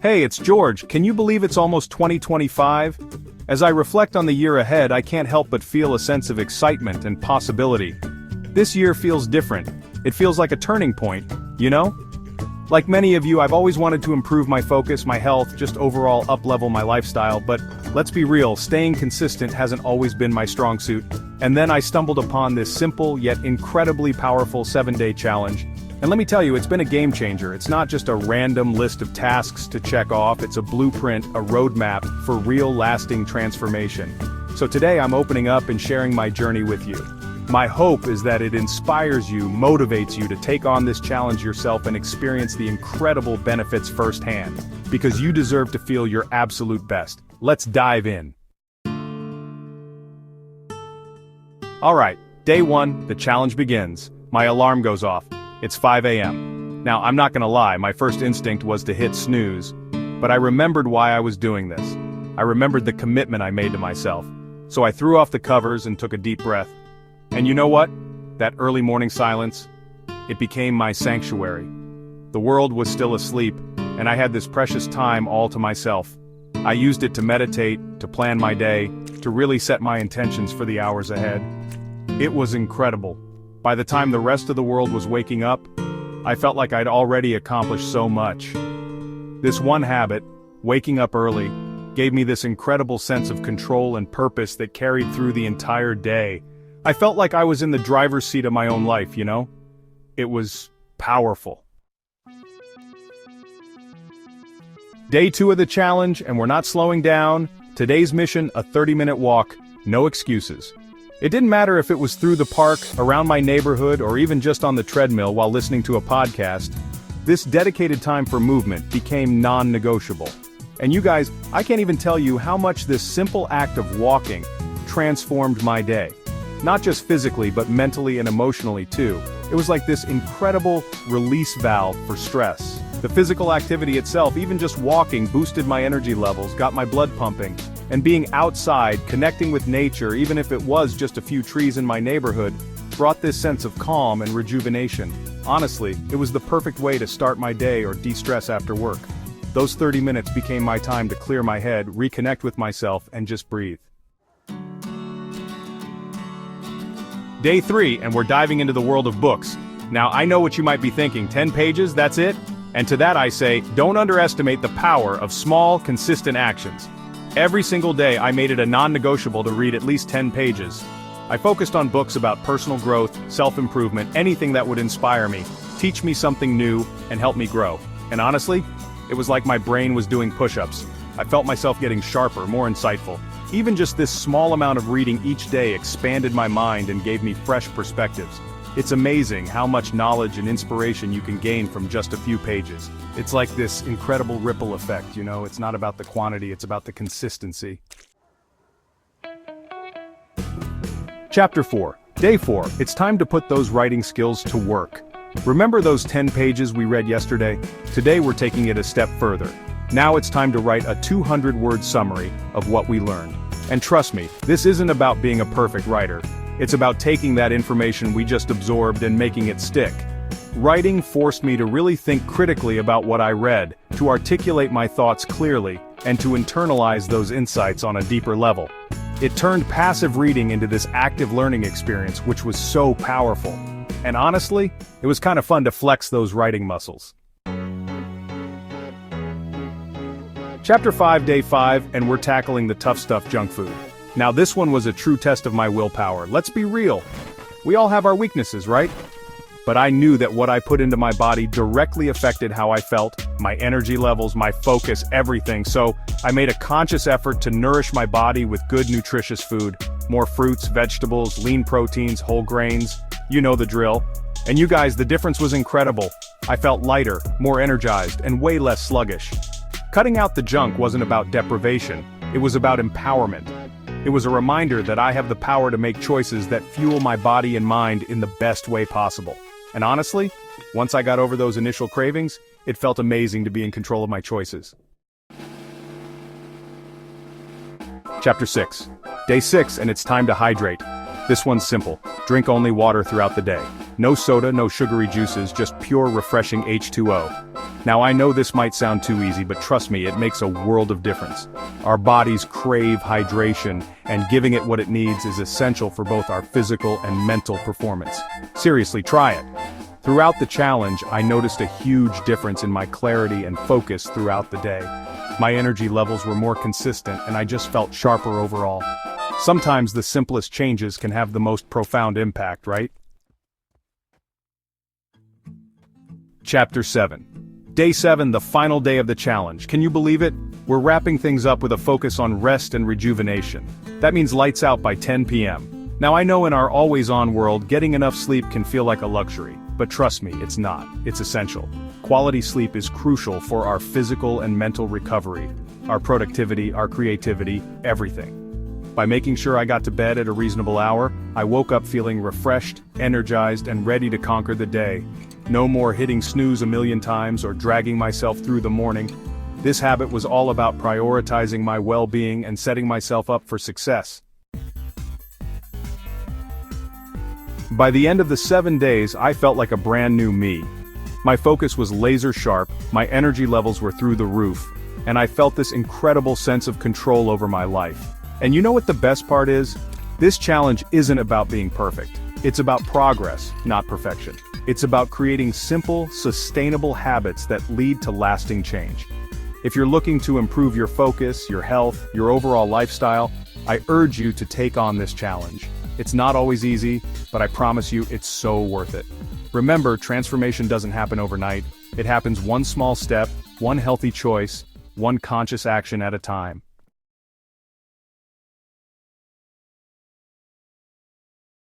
Hey, it's George. Can you believe it's almost 2025? As I reflect on the year ahead, I can't help but feel a sense of excitement and possibility. This year feels different. It feels like a turning point, you know? Like many of you, I've always wanted to improve my focus, my health, just overall up-level my lifestyle, but let's be real, staying consistent hasn't always been my strong suit. And then I stumbled upon this simple yet incredibly powerful 7-day challenge. And let me tell you, it's been a game changer. It's not just a random list of tasks to check off, it's a blueprint, a roadmap for real lasting transformation. So today I'm opening up and sharing my journey with you. My hope is that it inspires you, motivates you to take on this challenge yourself and experience the incredible benefits firsthand. Because you deserve to feel your absolute best. Let's dive in. Alright, day 1, the challenge begins. My alarm goes off. It's 5 a.m. Now, I'm not gonna lie, my first instinct was to hit snooze. But I remembered why I was doing this. I remembered the commitment I made to myself. So I threw off the covers and took a deep breath. And you know what? That early morning silence, it became my sanctuary. The world was still asleep, and I had this precious time all to myself. I used it to meditate, to plan my day, to really set my intentions for the hours ahead. It was incredible. By the time the rest of the world was waking up, I felt like I'd already accomplished so much. This one habit, waking up early, gave me this incredible sense of control and purpose that carried through the entire day. I felt like I was in the driver's seat of my own life, you know? It was powerful. Day 2 of the challenge, and we're not slowing down. Today's mission, a 30-minute walk, no excuses. It didn't matter if it was through the park, around my neighborhood, or even just on the treadmill while listening to a podcast. This dedicated time for movement became non-negotiable. And you guys, I can't even tell you how much this simple act of walking transformed my day. Not just physically, but mentally and emotionally too. It was like this incredible release valve for stress. The physical activity itself, even just walking, boosted my energy levels, got my blood pumping. And being outside, connecting with nature, even if it was just a few trees in my neighborhood, brought this sense of calm and rejuvenation. Honestly, it was the perfect way to start my day or de-stress after work. Those 30 minutes became my time to clear my head, reconnect with myself, and just breathe. Day 3, and we're diving into the world of books. Now, I know what you might be thinking, 10 pages, that's it? And to that I say, don't underestimate the power of small, consistent actions. Every single day I made it a non-negotiable to read at least 10 pages. I focused on books about personal growth, self-improvement, anything that would inspire me, teach me something new, and help me grow. And honestly, it was like my brain was doing push-ups. I felt myself getting sharper, more insightful. Even just this small amount of reading each day expanded my mind and gave me fresh perspectives. It's amazing how much knowledge and inspiration you can gain from just a few pages. It's like this incredible ripple effect, you know? It's not about the quantity, it's about the consistency. Chapter 4. Day 4. It's time to put those writing skills to work. Remember those 10 pages we read yesterday? Today we're taking it a step further. Now it's time to write a 200-word summary of what we learned. And trust me, this isn't about being a perfect writer. It's about taking that information we just absorbed and making it stick. Writing forced me to really think critically about what I read, to articulate my thoughts clearly, and to internalize those insights on a deeper level. It turned passive reading into this active learning experience, which was so powerful. And honestly, it was kind of fun to flex those writing muscles. Chapter 5, Day 5, and we're tackling the tough stuff, junk food. Now this one was a true test of my willpower. Let's be real. We all have our weaknesses, right? But I knew that what I put into my body directly affected how I felt, my energy levels, my focus, everything. So I made a conscious effort to nourish my body with good, nutritious food. More fruits, vegetables, lean proteins, whole grains. You know the drill. And you guys, the difference was incredible. I felt lighter, more energized, and way less sluggish. Cutting out the junk wasn't about deprivation. It was about empowerment. It was a reminder that I have the power to make choices that fuel my body and mind in the best way possible. And honestly, once I got over those initial cravings, it felt amazing to be in control of my choices. Chapter 6. Day 6, and it's time to hydrate. This one's simple. Drink only water throughout the day. No soda, no sugary juices, just pure refreshing H2O. Now I know this might sound too easy, but trust me, it makes a world of difference. Our bodies crave hydration, and giving it what it needs is essential for both our physical and mental performance. Seriously, try it. Throughout the challenge, I noticed a huge difference in my clarity and focus throughout the day. My energy levels were more consistent, and I just felt sharper overall. Sometimes the simplest changes can have the most profound impact, right? Chapter 7. Day 7, the final day of the challenge. Can you believe it? We're wrapping things up with a focus on rest and rejuvenation. That means lights out by 10 p.m. Now I know in our always-on world, getting enough sleep can feel like a luxury, but trust me, it's not. It's essential. Quality sleep is crucial for our physical and mental recovery, our productivity, our creativity, everything. By making sure I got to bed at a reasonable hour, I woke up feeling refreshed, energized, and ready to conquer the day. No more hitting snooze a million times or dragging myself through the morning. This habit was all about prioritizing my well-being and setting myself up for success. By the end of the 7 days, I felt like a brand new me. My focus was laser sharp, my energy levels were through the roof, and I felt this incredible sense of control over my life. And you know what the best part is? This challenge isn't about being perfect. It's about progress, not perfection. It's about creating simple, sustainable habits that lead to lasting change. If you're looking to improve your focus, your health, your overall lifestyle, I urge you to take on this challenge. It's not always easy, but I promise you it's so worth it. Remember, transformation doesn't happen overnight. It happens one small step, one healthy choice, one conscious action at a time.